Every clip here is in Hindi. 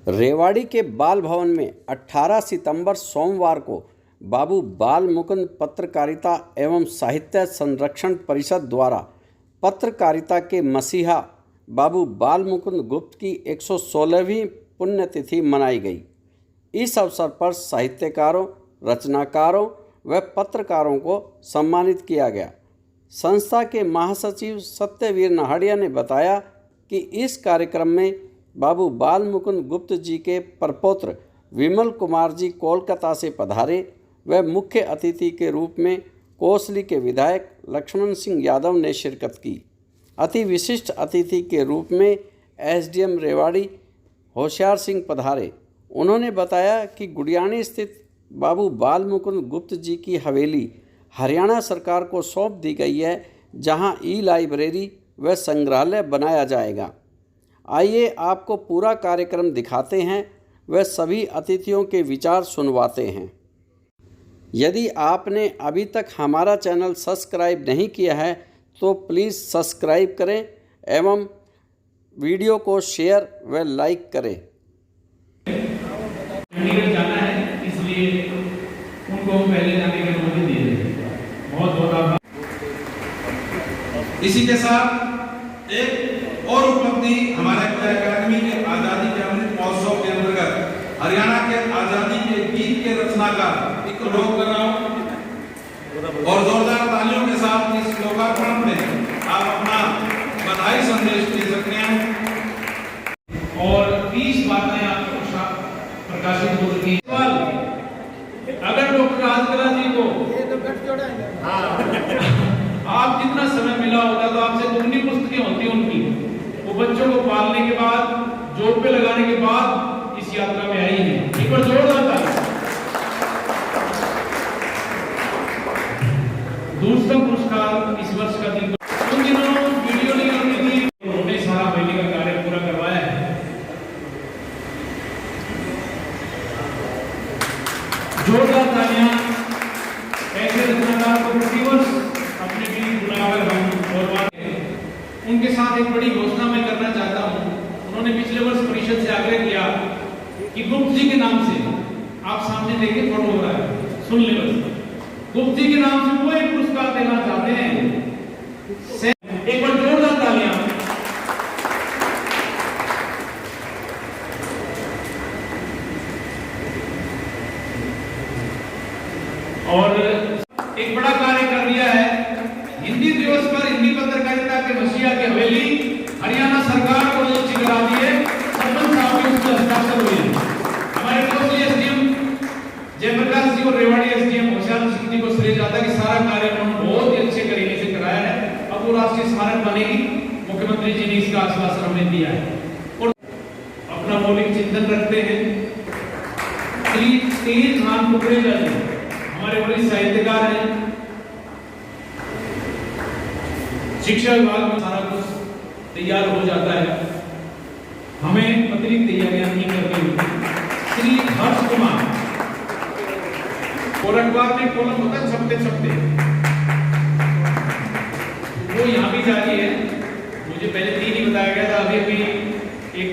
रेवाड़ी के बाल भवन में 18 सितंबर सोमवार को बाबू बाल मुकुंद पत्रकारिता एवं साहित्य संरक्षण परिषद द्वारा पत्रकारिता के मसीहा बाबू बाल मुकुंद गुप्त की 116वीं पुण्यतिथि मनाई गई। इस अवसर पर साहित्यकारों, रचनाकारों व पत्रकारों को सम्मानित किया गया। संस्था के महासचिव सत्यवीर नाहड़िया ने बताया कि इस कार्यक्रम में बाबू बाल मुकुंद गुप्त जी के परपौत्र विमल कुमार जी कोलकाता से पधारे व मुख्य अतिथि के रूप में कोसली के विधायक लक्ष्मण सिंह यादव ने शिरकत की। अति विशिष्ट अतिथि के रूप में एसडीएम रेवाड़ी होशियार सिंह पधारे। उन्होंने बताया कि गुडियानी स्थित बाबू बाल मुकुंद गुप्त जी की हवेली हरियाणा सरकार को सौंप दी गई है, जहां ई-लाइब्रेरी व संग्रहालय बनाया जाएगा। आइए आपको पूरा कार्यक्रम दिखाते हैं व सभी अतिथियों के विचार सुनवाते हैं। यदि आपने अभी तक हमारा चैनल सब्सक्राइब नहीं किया है तो प्लीज़ सब्सक्राइब करें एवं वीडियो को शेयर व लाइक करें। जाना है, इसलिए उनको पहले जाने की अनुमति दी है। बहुत बहुत आभार। इसी के साथ एक और उपलब्धि हमारे अकादमी के आजादी के अमृत महोत्सव के अंतर्गत हरियाणा के आजादी के गीत के रचनाकार एक लोक कर रहा हूं और जोरदार तालियों के साथ इस लोकार्पण में आप अपना बधाई संदेश दे सकते हैं और 30 बातें आपको प्रकाशित हो चुकी हैं। अगर डॉक्टर राजकला जी को आप जितना समय मिला होता तो आपसे दुगनी पुस्तकें होती उनकी, वो बच्चों को पालने के बाद, जॉब पे लगाने के बाद इस यात्रा में आई है। एक बार जोरदार ताली। दूसरा पुरस्कार इस वर्ष का दिन उन दिनों वीडियो नहीं करनी थी, उन्होंने सारा हवेली का कार्य पूरा करवाया है। जोरदार तालियां ऐसे रचनाकार को प्रतिवर्ष अपने बीच बुलाकर हम और उनके साथ एक बड़ी घोषणा मैं करना चाहता हूं। उन्होंने पिछले वर्ष परिषद से आग्रह किया कि गुप्त जी के नाम से, आप सामने देखिए फोटो हो रहा है, सुन ले बस, गुप्त जी के नाम से वो एक पुरस्कार देना चाहते हैं। एक बार जोरदार तालियां। और एक बड़ा कार्य कर दिया है। हिंदी दिवस पर हिंदी पत्रकारिता के मसीहा की हवेली हरियाणा सरकार को रजिस्ट्री करा दी है। सरपंच साहब के उसके हस्ताक्षर हुए हैं। हमारे कोसली एसडीएम जयप्रकाश जी और रेवाड़ी एसडीएम होशियार सिंह जी को श्रेय जाता है कि सारा कार्य उन्होंने बहुत ही अच्छे तरीके से कराया है। अब वो राष्ट्रीय स्मारक बनेगी, मुख्यमंत्री जी ने इसका आश्वासन हमें दिया है और अपना मौलिक चिंतन रखते हैं। श्री तेज खान कुकरेजा जी हमारे बड़े साहित्यकार हैं। शिक्षा विभाग में सारा कुछ तैयार हो जाता है, हमें अतिरिक्त तैयारियां नहीं करनी होती। श्री हर्ष कुमार और अखबार में कॉलम होता है छपते छपते, वो यहाँ भी जारी है। मुझे पहले 3 ही बताया गया था, अभी अभी एक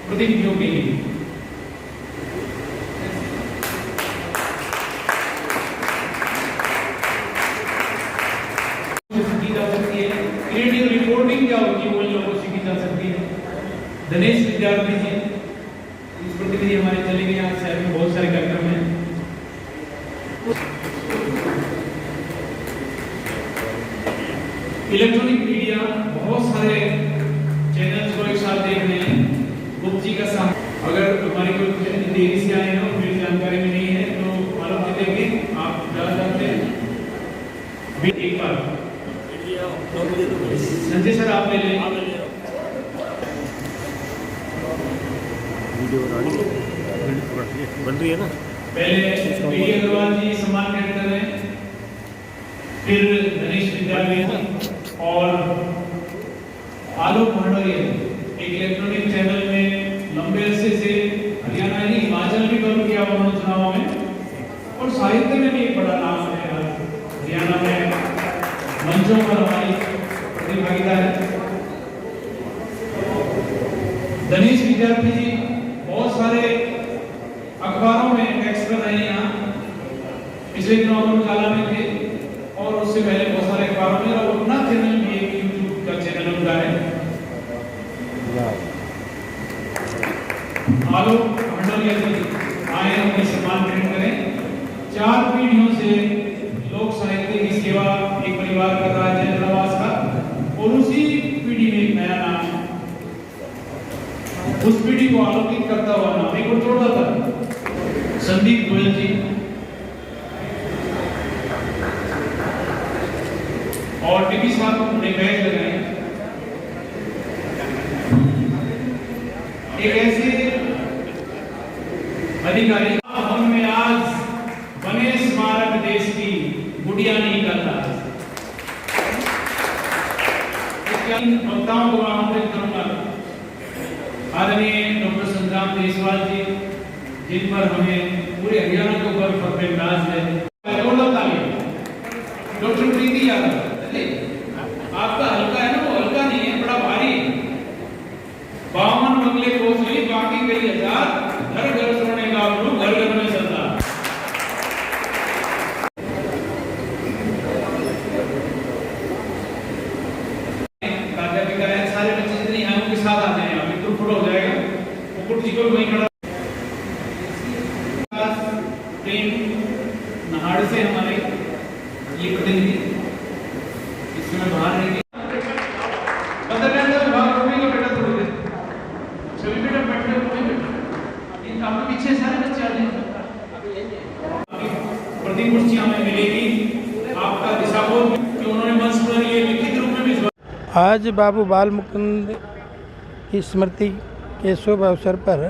प्रतिनिधियों के लिए क्रिएटिव रिपोर्टिंग क्या होती है वो इन लोगों को सीखी जा सकती है। दिनेश विद्यार्थी जी इस प्रतिनिधि हमारे चले गए। यहाँ शहर में बहुत सारे कार्यक्रम हैं। इलेक्ट्रॉनिक मीडिया बहुत सारे चैनल्स को एक साथ देख रहे हैं। गुप्त जी का साथ अगर हमारी कोई देरी से आए हैं और मेरी जानकारी में नहीं है तो मालूम देंगे, आप ज्यादा जानते हैं। एक बार संजय सर आप ले लें। वीडियो बन रही है ना। पहले वीडियो अग्रवाल जी सम्मान ग्रहण कर रहे हैं, फिर गणेश विद्यार्थी और आलोक भंडारी एक इलेक्ट्रॉनिक चैनल में लंबे अरसे से हरियाणा नहीं हिमाचल भी कवर किया उन्होंने चुनाव में और साहित्य में भी एक बड़ा नाम है। हरियाणा में मंचों पर हमारी प्रतिभागिता है। धनेश विद्यार्थी जी बहुत सारे अखबारों में टेक्स्ट कर रहे हैं यहाँ, पिछले दिनों अमर उजाला में थे और उससे पहले बहुत सारे अखबारों में, और अपना चैनल भी एक यूट्यूब का चैनल उनका है। आलोक मंडलिया जी आए, उनके सम्मान ग्रहण करें। 4 पीढ़ियों से लोक साहित्य की सेवा एक परिवार कर रहा है जयप्रवास का, और उसी पीढ़ी में एक नया नाम, उस पीढ़ी को आलोकित करता हुआ नाम एक और जोड़ा था, संदीप गोयल जी और टीपी साहब ने बैच लगाए। एक ऐसे अधिकारी में आज बने स्मारक देश की गुड़िया नहीं करता। वक्ताओं को आमंत्रित करूंगा, आदरणीय डॉक्टर संग्राम देशवाल जी, जिन पर हमें पूरे हरियाणा के ऊपर फख्र नाज है। डॉक्टर प्रीति यादव, आपका हल्का है ना, वो हल्का नहीं है, बड़ा भारी है। 52 बंगले कोस ली, बाकी कई हजार, घर घर सोने का गुरु, घर घर में चलता। सारे बच्चे जितने हैं उनके साथ आ जाए, अभी तो फोटो हो जाएगा, मुकुट जी को वहीं खड़ा। नहाड़ से हमारे ये प्रतिनिधि इसमें बाहर रहेंगे। सभी बेटा बैठे हुए हैं, आपके पीछे सारे बच्चे आ जाएंगे, प्रति कुर्सियां हमें मिलेगी। आपका दिशाबोध कि उन्होंने मंच पर ये लिखित रूप में भी। आज बाबू बाल मुकुंद की स्मृति के शुभ अवसर पर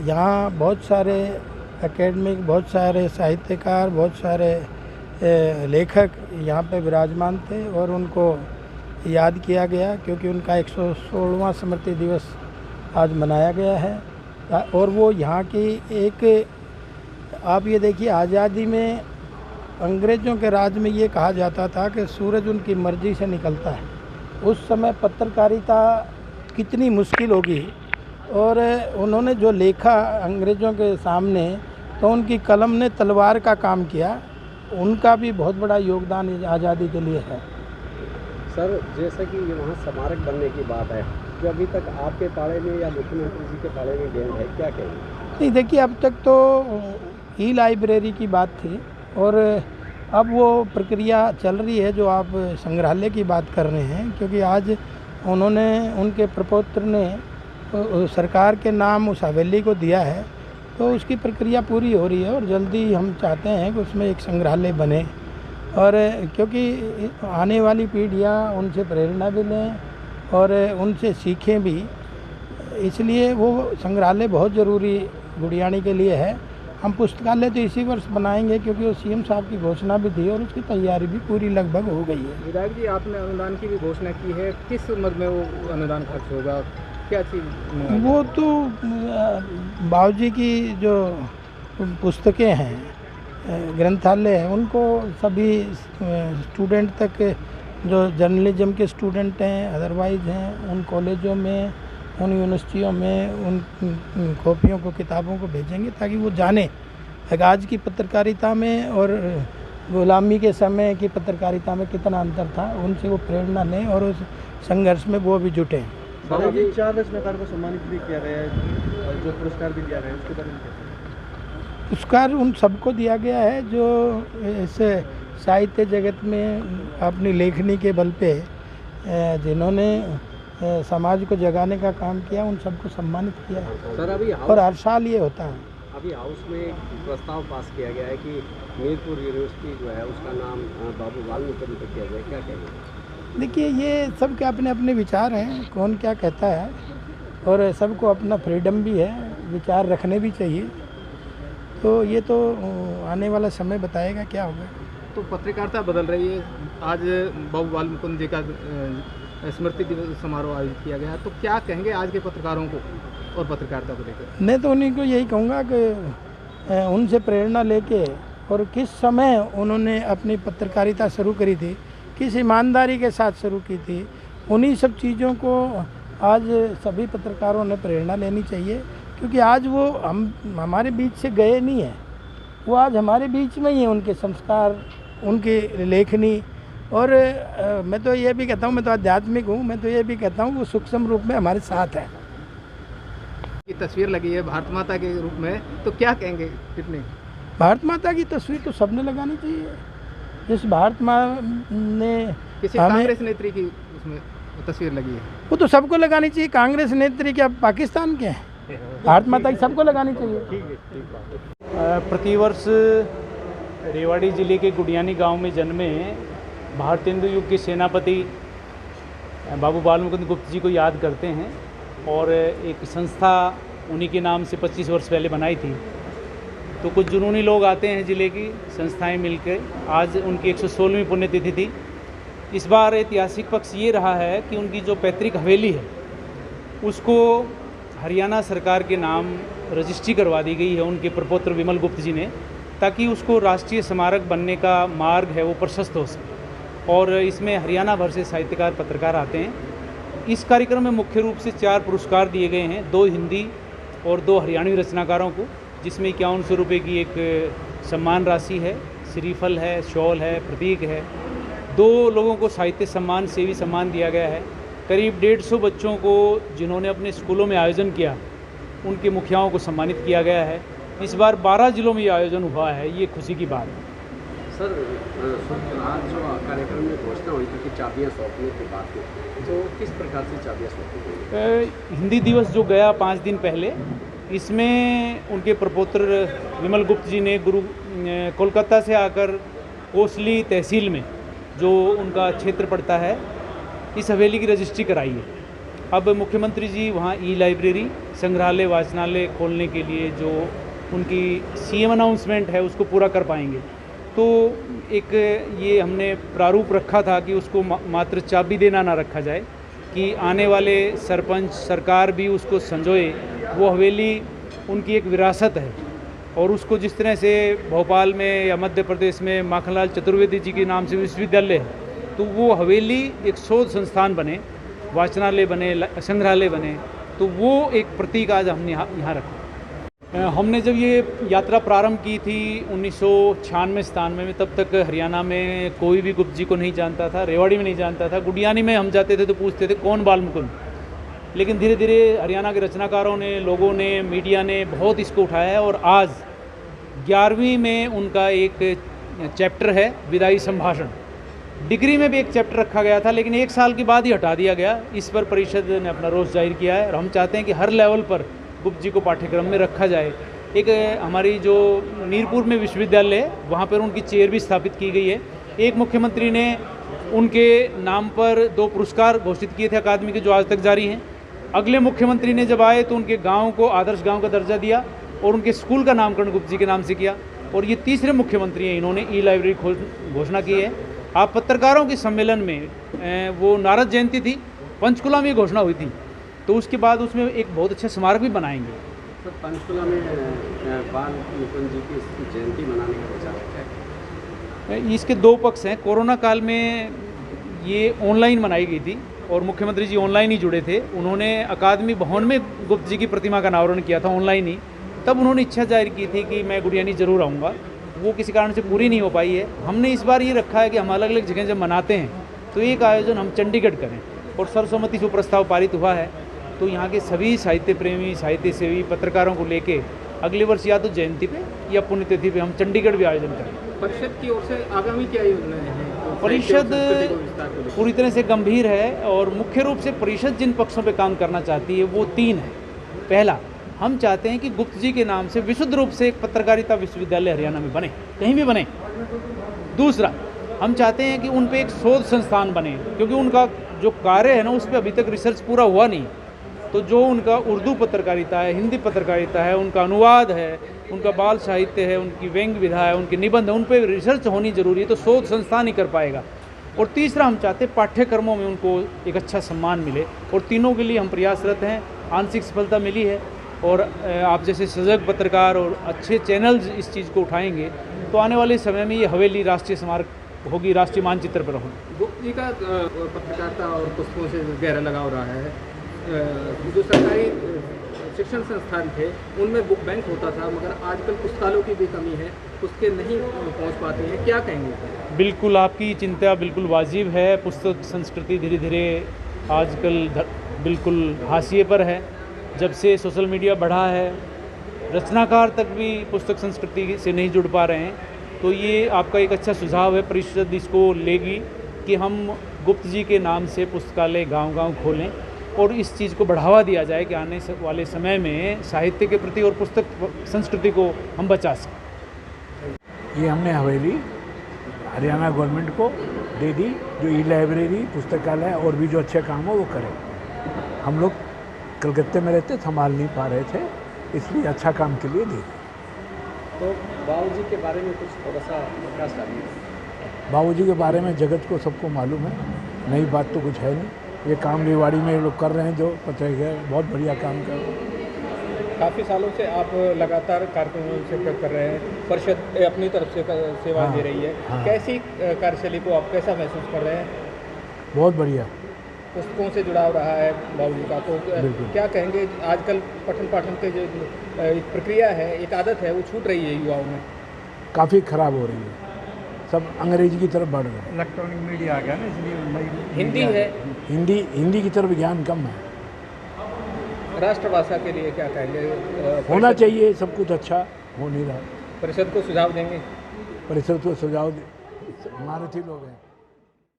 यहाँ बहुत सारे एकेडमिक, बहुत सारे साहित्यकार, बहुत सारे लेखक यहाँ पे विराजमान थे और उनको याद किया गया, क्योंकि उनका 116वां स्मृति दिवस आज मनाया गया है। और वो यहाँ की एक, आप ये देखिए, आज़ादी में अंग्रेज़ों के राज में ये कहा जाता था कि सूरज उनकी मर्ज़ी से निकलता है। उस समय पत्रकारिता कितनी मुश्किल होगी, और उन्होंने जो लिखा अंग्रेज़ों के सामने, तो उनकी कलम ने तलवार का काम किया। उनका भी बहुत बड़ा योगदान आज़ादी के लिए है। सर, जैसा कि ये वहाँ स्मारक बनने की बात है, जो अभी तक आपके पाले में या मुख्यमंत्री जी के पाले में गेंद है, क्या कहेंगे? नहीं, देखिए, अब तक तो ई लाइब्रेरी की बात थी, और अब वो प्रक्रिया चल रही है जो आप संग्रहालय की बात कर रहे हैं, क्योंकि आज उन्होंने, उनके प्रपौत्र ने सरकार के नाम उस हवेली को दिया है, तो उसकी प्रक्रिया पूरी हो रही है और जल्दी हम चाहते हैं कि उसमें एक संग्रहालय बने, और क्योंकि आने वाली पीढ़ियाँ उनसे प्रेरणा भी लें और उनसे सीखें भी, इसलिए वो संग्रहालय बहुत ज़रूरी गुड़ियानी के लिए है। हम पुस्तकालय तो इसी वर्ष बनाएंगे, क्योंकि वो सीएम साहब की घोषणा भी थी और उसकी तैयारी भी पूरी लगभग हो गई है। विधायक जी, आपने अनुदान की भी घोषणा की है, किस उम्र में वो अनुदान खर्च होगा, क्या चीज़? वो तो बाबूजी की जो पुस्तकें हैं, ग्रंथालय है, उनको सभी स्टूडेंट तक, जो जर्नलिज्म के स्टूडेंट हैं, अदरवाइज हैं, उन कॉलेजों में, उन यूनिवर्सिटियों में उन कॉपियों को, किताबों को भेजेंगे, ताकि वो जाने आज की पत्रकारिता में और गुलामी के समय की पत्रकारिता में कितना अंतर था, उनसे वो प्रेरणा लें और उस संघर्ष में वो भी जुटें। अभी 4 रचनाकार को सम्मानित भी किया गया है और जो पुरस्कार भी दिया गया है, उसके बारे में पुरस्कार उन सबको दिया गया है जो ऐसे साहित्य जगत में अपनी लेखनी के बल पे जिन्होंने समाज को जगाने का काम किया, उन सबको सम्मानित किया है। सर, अभी और हर साल ये होता है। अभी हाउस में एक प्रस्ताव पास किया गया है कि मीरपुर यूनिवर्सिटी जो है उसका नाम बाबू बाल मुकुंद पर किया जाए, क्या कहेंगे? देखिए, ये सबके अपने अपने विचार हैं, कौन क्या कहता है, और सबको अपना फ्रीडम भी है, विचार रखने भी चाहिए। तो ये तो आने वाला समय बताएगा क्या होगा। तो पत्रकारिता बदल रही है, आज बाबू बाल मुकुंद जी का स्मृति दिवस समारोह आयोजित किया गया, तो क्या कहेंगे आज के पत्रकारों को और पत्रकारिता को लेकर? मैं तो उन्हीं को यही कहूँगा कि उनसे प्रेरणा लेके, और किस समय उन्होंने अपनी पत्रकारिता शुरू करी थी, किस ईमानदारी के साथ शुरू की थी, उन्हीं सब चीज़ों को आज सभी पत्रकारों ने प्रेरणा लेनी चाहिए, क्योंकि आज वो हमारे बीच से गए नहीं हैं, वो आज हमारे बीच में ही हैं। उनके संस्कार, उनकी लेखनी, और मैं तो ये भी कहता हूँ, मैं तो आध्यात्मिक हूँ, मैं तो ये भी कहता हूँ वो सूक्ष्म रूप में हमारे साथ है। की तस्वीर लगी है भारत माता के रूप में, तो क्या कहेंगे कितने? भारत माता की तस्वीर तो सबने लगानी चाहिए। जिस भारत माँ ने किसी हमें, कांग्रेस नेत्री की उसमें तस्वीर लगी है, वो तो सबको लगानी चाहिए। कांग्रेस नेत्री क्या पाकिस्तान के हैं? भारत माता की सबको लगानी चाहिए। प्रतिवर्ष रेवाड़ी जिले के गुडियानी गांव में जन्मे भारतेंदु युग के सेनापति बाबू बाल मुकुंद गुप्त जी को याद करते हैं, और एक संस्था उन्हीं के नाम से 25 वर्ष पहले बनाई थी। तो कुछ जुनूनी लोग आते हैं जिले की संस्थाएं मिलकर। आज उनकी 116वीं पुण्यतिथि थी। इस बार ऐतिहासिक पक्ष ये रहा है कि उनकी जो पैतृक हवेली है उसको हरियाणा सरकार के नाम रजिस्ट्री करवा दी गई है उनके प्रपौत्र विमल गुप्त जी ने, ताकि उसको राष्ट्रीय स्मारक बनने का मार्ग है वो प्रशस्त हो सके। और इसमें हरियाणा भर से साहित्यकार, पत्रकार आते हैं। इस कार्यक्रम में मुख्य रूप से 4 पुरस्कार दिए गए हैं, 2 हिंदी और 2 हरियाणवी रचनाकारों को, जिसमें 5100 रुपये की एक सम्मान राशि है, श्रीफल है, शॉल है, प्रतीक है। 2 लोगों को साहित्य सम्मान, सेवी सम्मान दिया गया है। करीब 150 बच्चों को जिन्होंने अपने स्कूलों में आयोजन किया, उनके मुखियाओं को सम्मानित किया गया है। इस बार 12 जिलों में ये आयोजन हुआ है, ये खुशी की बात है। सर, आज जो कार्यक्रम में घोषणा हुई थी कि चाबियाँ सौंपने की बात थी, तो किस प्रकार से चाबियाँ सौंपी गई? हिंदी दिवस जो गया 5 दिन पहले, इसमें उनके प्रपौत्र विमल गुप्त जी ने कोलकाता से आकर कोसली तहसील में, जो उनका क्षेत्र पड़ता है, इस हवेली की रजिस्ट्री कराई है। अब मुख्यमंत्री जी वहाँ ई-लाइब्रेरी, संग्रहालय, वाचनालय खोलने के लिए जो उनकी सीएम अनाउंसमेंट है उसको पूरा कर पाएंगे। तो एक ये हमने प्रारूप रखा था कि उसको मात्र चाबी देना ना रखा जाए, कि आने वाले सरपंच, सरकार भी उसको संजोए। वो हवेली उनकी एक विरासत है, और उसको जिस तरह से भोपाल में या मध्य प्रदेश में माखनलाल चतुर्वेदी जी के नाम से विश्वविद्यालय है, तो वो हवेली एक शोध संस्थान बने, वाचनालय बने, संग्रहालय बने। तो वो एक प्रतीक आज हमने यहाँ रखा। हमने जब ये यात्रा प्रारंभ की थी 1996-97 में, तब तक हरियाणा में कोई भी गुप्त जी को नहीं जानता था, रेवाड़ी में नहीं जानता था। गुडियानी में हम जाते थे तो पूछते थे कौन बाल मुकुंद। लेकिन धीरे धीरे हरियाणा के रचनाकारों ने, लोगों ने, मीडिया ने बहुत इसको उठाया है, और आज 11वीं में उनका एक चैप्टर है विदाई संभाषण। डिग्री में भी एक चैप्टर रखा गया था, लेकिन 1 साल के बाद ही हटा दिया गया। इस पर परिषद ने अपना रोष जाहिर किया है, और हम चाहते हैं कि हर लेवल पर गुप्त जी को पाठ्यक्रम में रखा जाए। एक हमारी जो मीरपुर में विश्वविद्यालय है, वहाँ पर उनकी चेयर भी स्थापित की गई है। एक मुख्यमंत्री ने उनके नाम पर 2 पुरस्कार घोषित किए थे अकादमी के, जो आज तक जारी हैं। अगले मुख्यमंत्री ने जब आए तो उनके गांव को आदर्श गांव का दर्जा दिया, और उनके स्कूल का नामकरण गुप्त जी के नाम से किया। और ये तीसरे मुख्यमंत्री हैं, इन्होंने ई-लाइब्रेरी घोषणा की है। आप पत्रकारों के सम्मेलन में वो नारद जयंती थी, पंचकुला में घोषणा हुई थी, तो उसके बाद उसमें एक बहुत अच्छा स्मारक भी बनाएंगे। सर, पंचकुला में बाल मुकुंद जी की जयंती मनाने का विचार है? इसके 2 पक्ष हैं। कोरोना काल में ये ऑनलाइन मनाई गई थी, और मुख्यमंत्री जी ऑनलाइन ही जुड़े थे। उन्होंने अकादमी भवन में गुप्त जी की प्रतिमा का अनावरण किया था ऑनलाइन ही। तब उन्होंने इच्छा जाहिर की थी कि मैं गुडियानी ज़रूर आऊँगा, वो किसी कारण से पूरी नहीं हो पाई है। हमने इस बार ये रखा है कि हम अलग अलग जगह जब मनाते हैं तो एक आयोजन हम चंडीगढ़ करें, और सर्वसम्मति से प्रस्ताव पारित हुआ है। तो यहाँ के सभी साहित्य प्रेमी, साहित्य सेवी, पत्रकारों को लेके अगले वर्ष या तो जयंती पे या पुण्यतिथि पे हम चंडीगढ़ भी आयोजन करें। परिषद की ओर से आगामी क्या योजनाएं हैं? परिषद पूरी तरह से गंभीर है, और मुख्य रूप से परिषद जिन पक्षों पे काम करना चाहती है वो 3 है। पहला, हम चाहते हैं कि गुप्त जी के नाम से विशुद्ध रूप से एक पत्रकारिता विश्वविद्यालय हरियाणा में बने, कहीं भी बने। दूसरा, हम चाहते हैं कि उन पे एक शोध संस्थान बने, क्योंकि उनका जो कार्य है ना, उस पर अभी तक रिसर्च पूरा हुआ नहीं। तो जो उनका उर्दू पत्रकारिता है, हिंदी पत्रकारिता है, उनका अनुवाद है, उनका बाल साहित्य है, उनकी व्यंग विधा है, उनके निबंध है, उन पर रिसर्च होनी जरूरी है। तो शोध संस्थान ही कर पाएगा। और तीसरा, हम चाहते हैं पाठ्यक्रमों में उनको एक अच्छा सम्मान मिले, और तीनों के लिए हम प्रयासरत हैं। आंशिक सफलता मिली है, और आप जैसे सजग पत्रकार और अच्छे चैनल्स इस चीज़ को उठाएंगे तो आने वाले समय में ये हवेली राष्ट्रीय स्मारक होगी, राष्ट्रीय मानचित्र पर होगी। गुप्त जी का पत्रकारिता और पुस्तकों से गहरा लगाव रहा है। जो सरकारी शिक्षण संस्थान थे उनमें बुक बैंक होता था, मगर आजकल पुस्तकालयों की भी कमी है, पुस्तकें नहीं पहुंच पाती हैं, क्या कहेंगे? बिल्कुल, आपकी चिंता बिल्कुल वाजिब है। पुस्तक संस्कृति धीरे धीरे आजकल बिल्कुल हाशिए पर है। जब से सोशल मीडिया बढ़ा है, रचनाकार तक भी पुस्तक संस्कृति से नहीं जुड़ पा रहे हैं। तो ये आपका एक अच्छा सुझाव है, परिषद इसको लेगी कि हम गुप्त जी के नाम से पुस्तकालय गांव-गांव खोलें और इस चीज़ को बढ़ावा दिया जाए कि आने वाले समय में साहित्य के प्रति और पुस्तक संस्कृति को हम बचा सकें। ये हमने हवेली हरियाणा गवर्नमेंट को दे दी, जो ई लाइब्रेरी, पुस्तकालय और भी जो अच्छे काम हो वो करें। हम लोग कलकत्ते में रहते, संभाल नहीं पा रहे थे, इसलिए अच्छा काम के लिए दे दी। तो बाबू जी के बारे में कुछ थोड़ा सा प्रकाश डालिए। बाबू जी के बारे में जगत को सबको मालूम है, नई बात तो कुछ है नहीं। ये काम रेवाड़ी में ये लोग कर रहे हैं, जो पत्रिका बहुत बढ़िया काम कर रहे हैं। काफ़ी सालों से आप लगातार कार्यक्रमों में शिरकत कर रहे हैं, परिषद अपनी तरफ से सेवा दे रही है। हाँ। कैसी कार्यशैली को आप कैसा महसूस कर रहे हैं? बहुत बढ़िया। पुस्तकों से जुड़ाव रहा है बाबू जी का, तो बिल्कुल। क्या कहेंगे? आजकल पठन पाठन के जो एक प्रक्रिया है, एक आदत है, वो छूट रही है युवाओं में। काफ़ी ख़राब हो रही है, सब अंग्रेजी की तरफ बढ़ रहे हैं। इलेक्ट्रॉनिक मीडिया आ गया ना, इसलिए हिंदी है, हिंदी की तरफ ज्ञान कम है। राष्ट्रभाषा के लिए क्या कहेंगे? होना चाहिए सब कुछ, अच्छा हो नहीं रहा। परिषद को सुझाव देंगे? परिषद को सुझाव हमारे लोग हैं।